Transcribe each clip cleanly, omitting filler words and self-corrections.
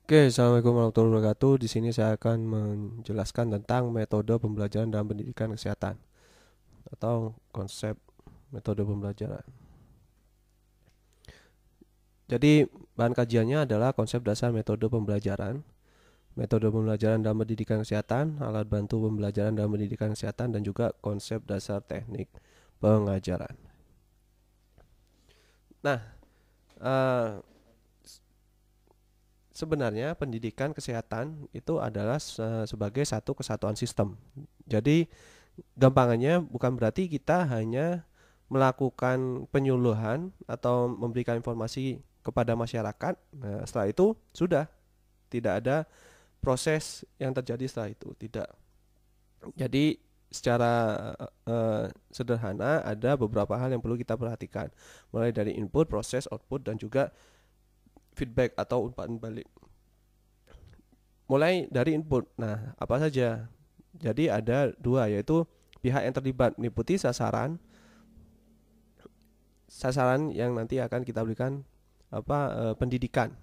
Oke, Assalamualaikum warahmatullahi wabarakatuh. Di sini saya akan menjelaskan tentang metode pembelajaran dalam pendidikan kesehatan atau konsep metode pembelajaran. Jadi, bahan kajiannya adalah konsep dasar metode pembelajaran dalam pendidikan kesehatan, alat bantu pembelajaran dalam pendidikan kesehatan, dan juga konsep dasar teknik pengajaran. Nah, eh, sebenarnya pendidikan kesehatan itu adalah sebagai satu kesatuan sistem. Jadi gampangannya bukan berarti kita hanya melakukan penyuluhan atau memberikan informasi kepada masyarakat. Nah, setelah itu sudah tidak ada proses yang terjadi setelah itu, tidak. Jadi secara sederhana ada beberapa hal yang perlu kita perhatikan, mulai dari input, proses, output, dan juga feedback atau umpan balik. Mulai dari input. Nah, apa saja? Jadi ada dua, yaitu pihak yang terlibat meliputi sasaran yang nanti akan kita berikan pendidikan,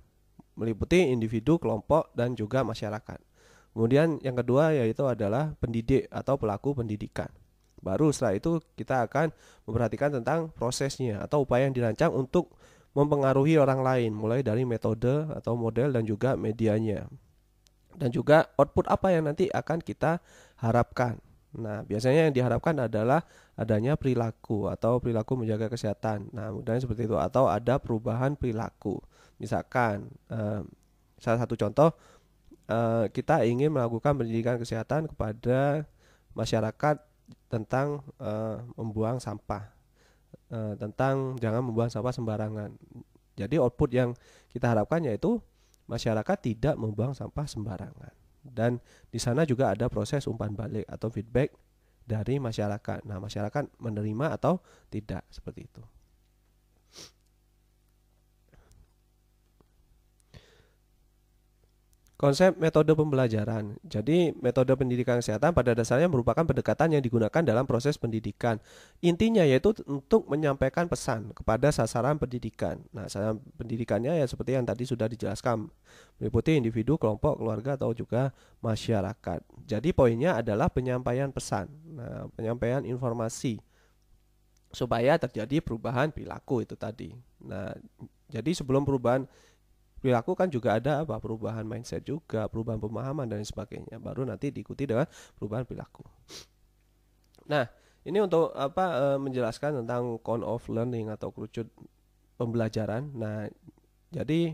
meliputi individu, kelompok, dan juga masyarakat. Kemudian yang kedua yaitu adalah pendidik atau pelaku pendidikan. Baru setelah itu kita akan memperhatikan tentang prosesnya atau upaya yang dirancang untuk mempengaruhi orang lain, mulai dari metode atau model dan juga medianya. Dan juga output apa yang nanti akan kita harapkan. Nah, biasanya yang diharapkan adalah adanya perilaku atau perilaku menjaga kesehatan. Nah, mudahnya seperti itu atau ada perubahan perilaku. Misalkan salah satu contoh, kita ingin melakukan pendidikan kesehatan kepada masyarakat tentang membuang sampah, tentang jangan membuang sampah sembarangan. Jadi output yang kita harapkan yaitu masyarakat tidak membuang sampah sembarangan. Dan di sana juga ada proses umpan balik atau feedback dari masyarakat. Nah, masyarakat menerima atau tidak, seperti itu. Konsep metode pembelajaran. Jadi, metode pendidikan kesehatan pada dasarnya merupakan pendekatan yang digunakan dalam proses pendidikan. Intinya yaitu untuk menyampaikan pesan kepada sasaran pendidikan. Nah, sasaran pendidikannya ya seperti yang tadi sudah dijelaskan, meliputi individu, kelompok, keluarga, atau juga masyarakat. Jadi, poinnya adalah penyampaian pesan. Nah, penyampaian informasi supaya terjadi perubahan perilaku itu tadi. Nah, jadi sebelum perubahan perilaku kan juga ada perubahan mindset juga, perubahan pemahaman dan sebagainya. Baru nanti diikuti dengan perubahan perilaku. Nah, ini untuk menjelaskan tentang count of learning atau kerucut pembelajaran. Nah, jadi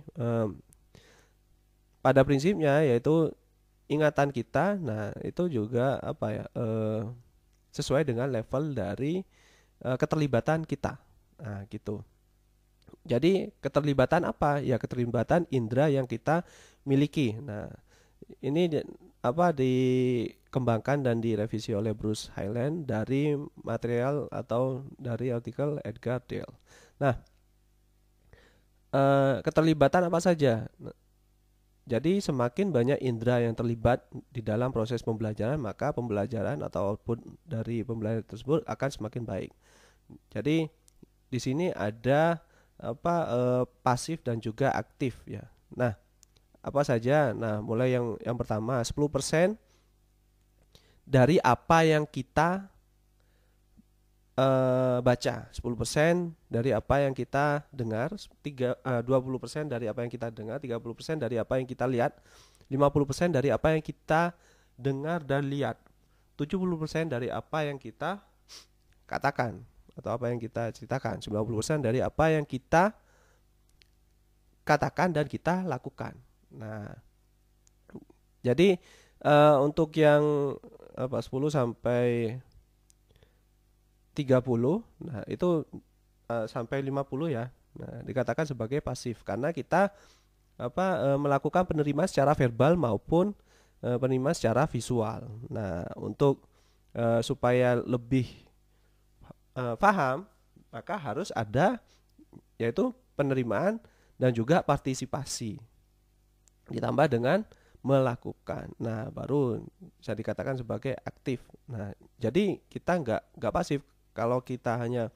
pada prinsipnya yaitu ingatan kita. Nah, itu juga sesuai dengan level dari keterlibatan kita. Nah, gitu. Jadi keterlibatan apa? Ya keterlibatan indera yang kita miliki. Nah, ini dikembangkan dan direvisi oleh Bruce Hyland dari material atau dari artikel Edgar Dale. Nah, keterlibatan apa saja? Jadi semakin banyak indera yang terlibat di dalam proses pembelajaran, maka pembelajaran atau output dari pembelajaran tersebut akan semakin baik. Jadi di sini ada pasif dan juga aktif ya. Nah, apa saja? Nah, mulai yang pertama 10% dari apa yang kita baca, 10% dari apa yang kita dengar, 20% dari apa yang kita dengar, 30% dari apa yang kita lihat, 50% dari apa yang kita dengar dan lihat, 70% dari apa yang kita katakan atau apa yang kita ceritakan, 90% dari apa yang kita katakan dan kita lakukan. Nah, jadi untuk yang 10 sampai 30, nah itu sampai 50 ya. Nah, dikatakan sebagai pasif karena kita melakukan penerimaan secara verbal maupun penerimaan secara visual. Nah, untuk supaya lebih paham, maka harus ada yaitu penerimaan dan juga partisipasi ditambah dengan melakukan. Nah, baru bisa dikatakan sebagai aktif. Nah, jadi kita nggak pasif. Kalau kita hanya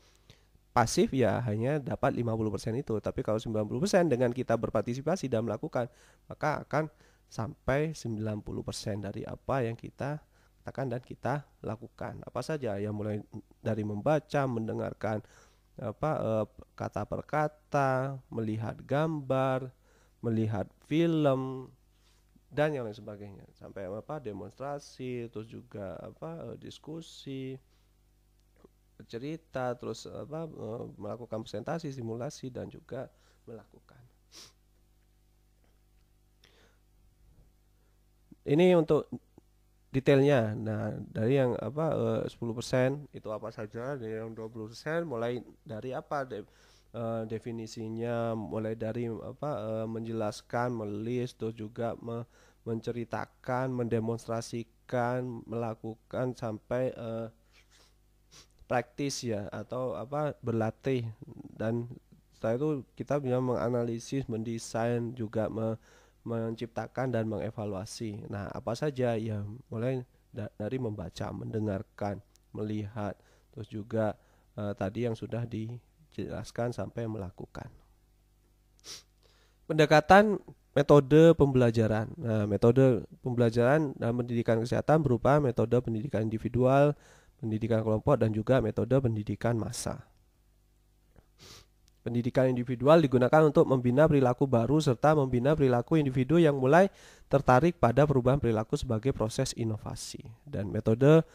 pasif ya hanya dapat 50% itu. Tapi kalau 90% dengan kita berpartisipasi dan melakukan, maka akan sampai 90% dari apa yang kita katakan dan kita lakukan. Apa saja yang mulai dari membaca, mendengarkan kata per kata, melihat gambar, melihat film dan yang lain sebagainya, sampai demonstrasi, terus juga diskusi, cerita, terus melakukan presentasi, simulasi dan juga melakukan. Ini untuk detailnya. Nah, dari yang 10% itu apa saja, dari yang 20% mulai dari definisinya, mulai dari menjelaskan, melis, terus juga menceritakan, mendemonstrasikan, melakukan sampai praktis ya, atau berlatih. Dan setelah itu kita bisa menganalisis, mendesain, juga menciptakan dan mengevaluasi. Nah, apa saja ya, mulai dari membaca, mendengarkan, melihat, terus juga tadi yang sudah dijelaskan sampai melakukan. Pendekatan metode pembelajaran. Nah, metode pembelajaran dalam pendidikan kesehatan berupa metode pendidikan individual, pendidikan kelompok, dan juga metode pendidikan massa. Pendidikan individual digunakan untuk membina perilaku baru serta membina perilaku individu yang mulai tertarik pada perubahan perilaku sebagai proses inovasi. Dan metodenya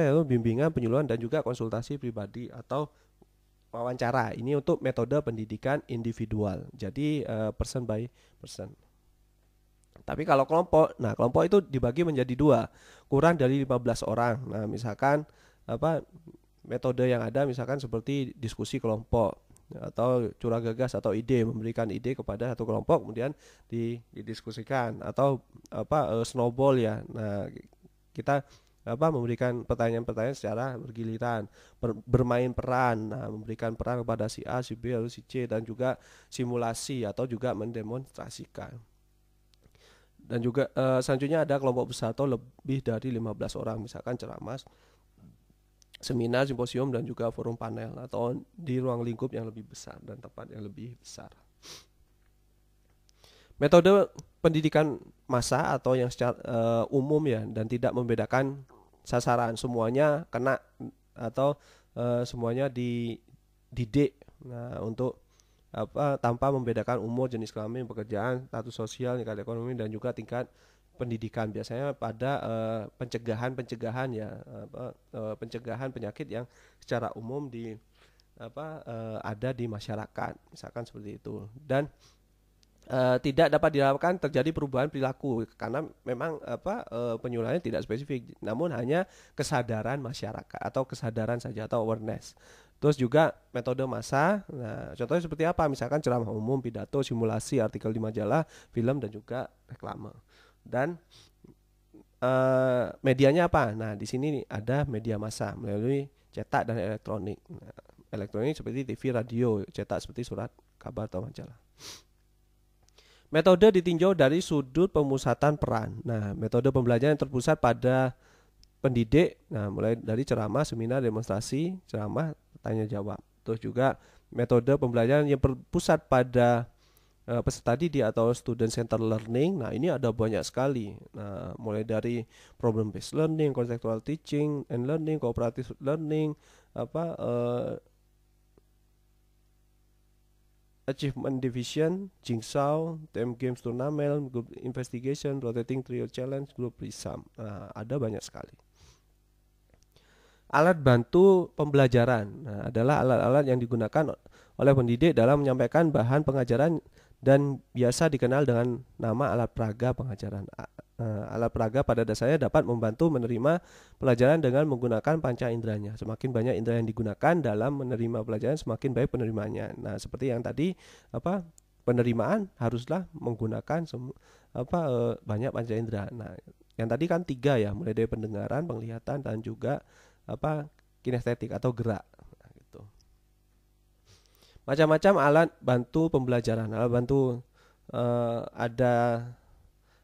yaitu bimbingan, penyuluhan, dan juga konsultasi pribadi atau wawancara. Ini untuk metode pendidikan individual. Jadi person by person. Tapi kalau kelompok, nah kelompok itu dibagi menjadi 2, kurang dari 15 orang. Nah, misalkan metode yang ada misalkan seperti diskusi kelompok atau curah gagas atau ide, memberikan ide kepada satu kelompok kemudian didiskusikan, atau snowball ya. Nah, kita memberikan pertanyaan-pertanyaan secara bergiliran, bermain peran, nah memberikan peran kepada si A, si B, atau si C, dan juga simulasi atau juga mendemonstrasikan. Dan juga selanjutnya ada kelompok besar atau lebih dari 15 orang, misalkan ceramah, seminar, simposium, dan juga forum panel, atau di ruang lingkup yang lebih besar dan tempat yang lebih besar. Metode pendidikan massa atau yang secara umum ya, dan tidak membedakan sasaran, semuanya kena atau semuanya dididik. Nah, untuk tanpa membedakan umur, jenis kelamin, pekerjaan, status sosial, tingkat ekonomi, dan juga tingkat pendidikan. Biasanya pada pencegahan ya, pencegahan penyakit yang secara umum ada di masyarakat, misalkan seperti itu. Dan tidak dapat dilakukan terjadi perubahan perilaku karena memang penyuluhannya tidak spesifik, namun hanya kesadaran masyarakat atau kesadaran saja atau awareness. Terus juga metode massa. Nah, contohnya seperti apa? Misalkan ceramah umum, pidato, simulasi, artikel di majalah, film, dan juga reklame. Dan medianya apa? Nah, di sini ada media massa melalui cetak dan elektronik. Nah, elektronik seperti TV, radio, cetak seperti surat kabar atau majalah. Metode ditinjau dari sudut pemusatan peran. Nah, metode pembelajaran yang terpusat pada pendidik. Nah, mulai dari ceramah, seminar, demonstrasi, ceramah, tanya jawab. Terus juga metode pembelajaran yang berpusat pada peserta didik atau student center learning. Nah, ini ada banyak sekali. Nah, mulai dari problem based learning, conceptual teaching and learning, cooperative learning, achievement division, jigsaw, team games tournament, group investigation, rotating trio challenge, group prism. Nah, ada banyak sekali. Alat bantu pembelajaran adalah alat-alat yang digunakan oleh pendidik dalam menyampaikan bahan pengajaran dan biasa dikenal dengan nama alat peraga pengajaran. Alat peraga pada dasarnya dapat membantu menerima pelajaran dengan menggunakan panca inderanya. Semakin banyak indera yang digunakan dalam menerima pelajaran, semakin baik penerimanya. Nah, seperti yang tadi, penerimaan haruslah menggunakan banyak panca indera. Nah, yang tadi kan 3 ya, mulai dari pendengaran, penglihatan, dan juga kinestetik atau gerak. Nah, gitu. Macam-macam alat bantu pembelajaran. Alat bantu ada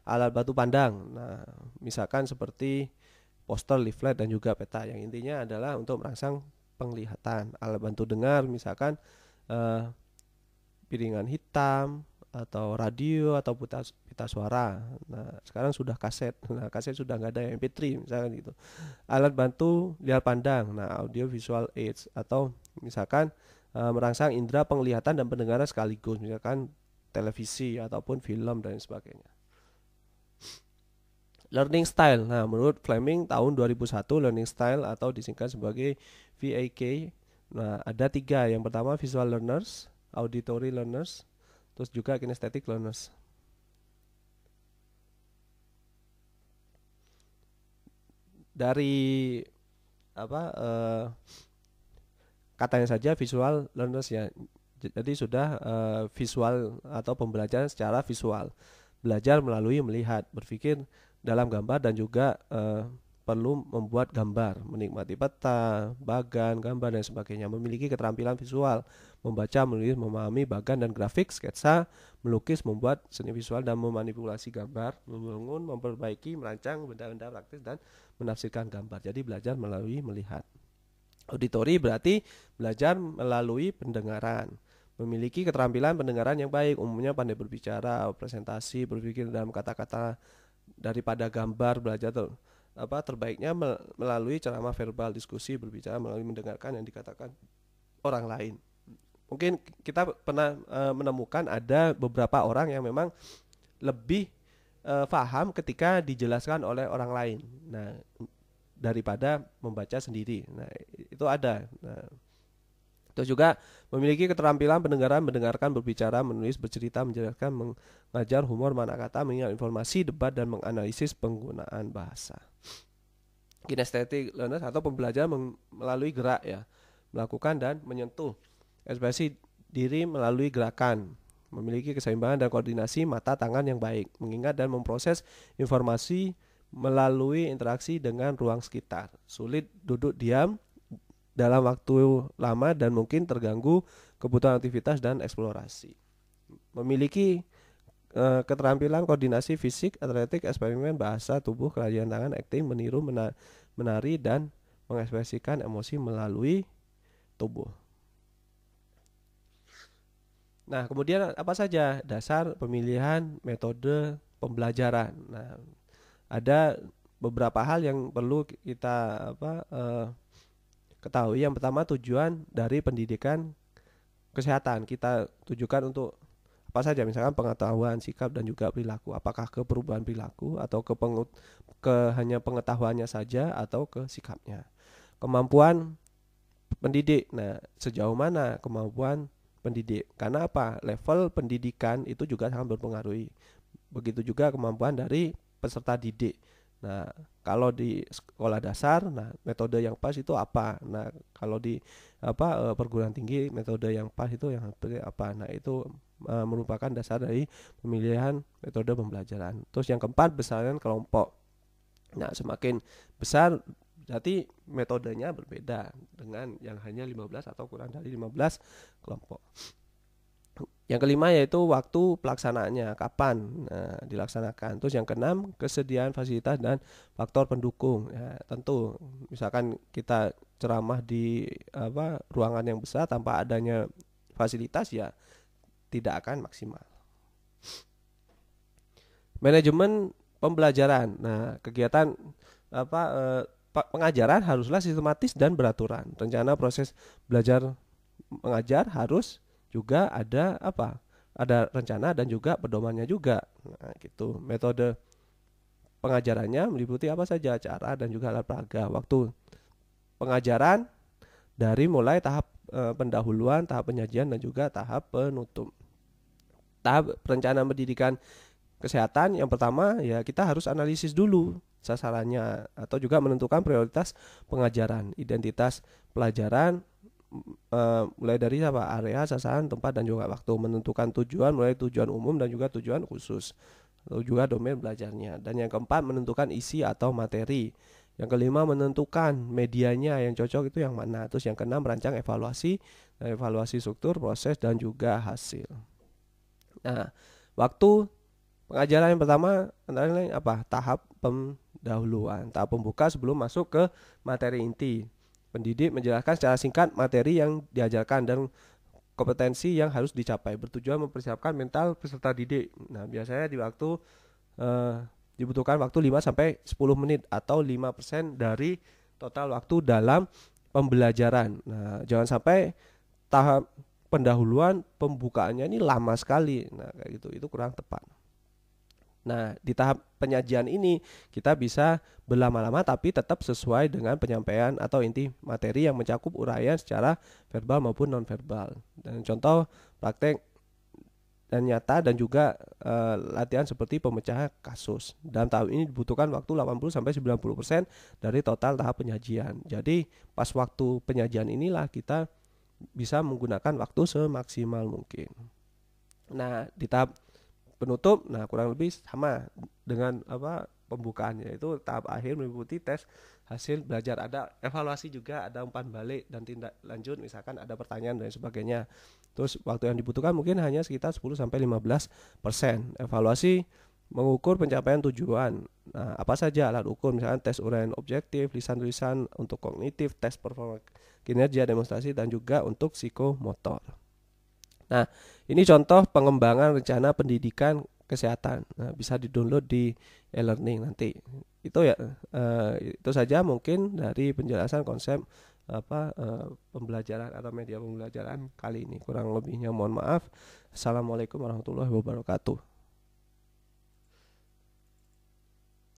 alat bantu pandang. Nah, misalkan seperti poster, leaflet, dan juga peta. Yang intinya adalah untuk merangsang penglihatan. Alat bantu dengar misalkan eh, piringan hitam atau radio atau pita suara. Nah, sekarang sudah kaset. Nah, kaset sudah nggak ada yang MP3 misalkan gitu. Alat bantu lihat pandang. Nah, audio visual aids atau misalkan merangsang indera penglihatan dan pendengaran sekaligus, misalkan televisi ataupun film dan sebagainya. Learning style. Nah, menurut Fleming tahun 2001 learning style atau disingkat sebagai VAK. Nah, ada 3. Yang pertama visual learners, auditory learners, terus juga kinesthetic learners. Dari apa katanya saja visual learners ya. Jadi sudah visual atau pembelajaran secara visual. Belajar melalui melihat, berpikir dalam gambar dan juga perlu membuat gambar, menikmati peta, bagan, gambar dan sebagainya. Memiliki keterampilan visual, membaca, menulis, memahami bagan dan grafik, sketsa, melukis, membuat seni visual dan memanipulasi gambar, membangun, memperbaiki, merancang benda-benda praktis dan menafsirkan gambar. Jadi belajar melalui melihat. Auditori berarti belajar melalui pendengaran. Memiliki keterampilan pendengaran yang baik, umumnya pandai berbicara, presentasi, berpikir dalam kata-kata daripada gambar. Belajar terbaiknya melalui ceramah verbal, diskusi, berbicara melalui mendengarkan yang dikatakan orang lain. Mungkin kita pernah menemukan ada beberapa orang yang memang lebih paham ketika dijelaskan oleh orang lain. Nah, daripada membaca sendiri. Nah, itu ada. Nah, itu juga memiliki keterampilan pendengaran, mendengarkan, berbicara, menulis, bercerita, menjelaskan, mengajar, humor, mana kata, mengingat informasi, debat, dan menganalisis penggunaan bahasa. Kinesthetic learners atau pembelajaran melalui gerak ya, melakukan dan menyentuh ekspresi diri melalui gerakan, memiliki keseimbangan dan koordinasi mata tangan yang baik, mengingat dan memproses informasi melalui interaksi dengan ruang sekitar, sulit duduk diam dalam waktu lama dan mungkin terganggu kebutuhan aktivitas dan eksplorasi. Memiliki keterampilan koordinasi fisik, atletik, eksperimen, bahasa tubuh, kerajinan tangan, akting, meniru, menari, dan mengekspresikan emosi melalui tubuh. Nah, kemudian apa saja dasar pemilihan metode pembelajaran? Nah, ada beberapa hal yang perlu kita ketahui. Yang pertama, tujuan dari pendidikan kesehatan. Kita tujukan untuk apa saja, misalkan pengetahuan, sikap, dan juga perilaku. Apakah ke perubahan perilaku atau ke hanya pengetahuannya saja atau ke sikapnya. Kemampuan pendidik. Nah, sejauh mana kemampuan pendidik? Karena apa? Level pendidikan itu juga sangat berpengaruh. Begitu juga kemampuan dari peserta didik. Nah, kalau di sekolah dasar, nah metode yang pas itu apa? Nah, kalau di perguruan tinggi, metode yang pas itu yang seperti apa? Nah, itu merupakan dasar dari pemilihan metode pembelajaran. Terus yang keempat, besaran kelompok. Nah, semakin besar berarti metodenya berbeda dengan yang hanya 15 atau kurang dari 15 kelompok. Yang kelima yaitu waktu pelaksanaannya, kapan dilaksanakan. Terus yang keenam, kesediaan fasilitas dan faktor pendukung. Ya, tentu misalkan kita ceramah di ruangan yang besar tanpa adanya fasilitas ya tidak akan maksimal. Manajemen pembelajaran. Nah, kegiatan pengajaran haruslah sistematis dan beraturan. Rencana proses belajar mengajar harus juga ada ada rencana dan juga pedomannya juga. Nah, gitu. Metode pengajarannya meliputi apa saja, cara dan juga alat peraga. Waktu pengajaran dari mulai tahap pendahuluan, tahap penyajian dan juga tahap penutup. Tahap perencanaan pendidikan kesehatan yang pertama ya kita harus analisis dulu sasarannya atau juga menentukan prioritas pengajaran, identitas pelajaran, mulai dari area, sasaran, tempat dan juga waktu, menentukan tujuan mulai tujuan umum dan juga tujuan khusus, lalu juga domain belajarnya. Dan yang keempat menentukan isi atau materi. Yang kelima menentukan medianya yang cocok itu yang mana. Terus yang keenam merancang evaluasi struktur, proses dan juga hasil. Nah, waktu pengajaran yang pertama antara lain tahap pendahuluan, tahap pembuka sebelum masuk ke materi inti. Pendidik menjelaskan secara singkat materi yang diajarkan dan kompetensi yang harus dicapai, bertujuan mempersiapkan mental peserta didik. Nah, biasanya eh, dibutuhkan waktu 5 sampai 10 menit atau 5% dari total waktu dalam pembelajaran. Nah, jangan sampai tahap pendahuluan pembukaannya ini lama sekali. Nah, kayak gitu itu kurang tepat. Nah, di tahap penyajian ini kita bisa berlama-lama tapi tetap sesuai dengan penyampaian atau inti materi yang mencakup uraian secara verbal maupun nonverbal. Dan contoh praktek dan nyata dan juga latihan seperti pemecahan kasus. Dalam tahap ini dibutuhkan waktu 80 sampai 90% dari total tahap penyajian. Jadi, pas waktu penyajian inilah kita bisa menggunakan waktu semaksimal mungkin. Nah, di tahap penutup, nah kurang lebih sama dengan pembukaannya, itu tahap akhir meliputi tes hasil belajar, ada evaluasi juga, ada umpan balik dan tindak lanjut, misalkan ada pertanyaan dan sebagainya. Terus waktu yang dibutuhkan mungkin hanya sekitar 10 sampai 15%. Evaluasi mengukur pencapaian tujuan. Nah, apa saja alat ukur, misalkan tes uraian objektif, lisan tulisan untuk kognitif, tes performa kinerja demonstrasi dan juga untuk psikomotor. Nah, ini contoh pengembangan rencana pendidikan kesehatan. Nah, bisa di-download di e-learning nanti. Itu ya, itu saja mungkin dari penjelasan konsep pembelajaran atau media pembelajaran kali ini. Kurang lebihnya mohon maaf. Assalamualaikum warahmatullahi wabarakatuh.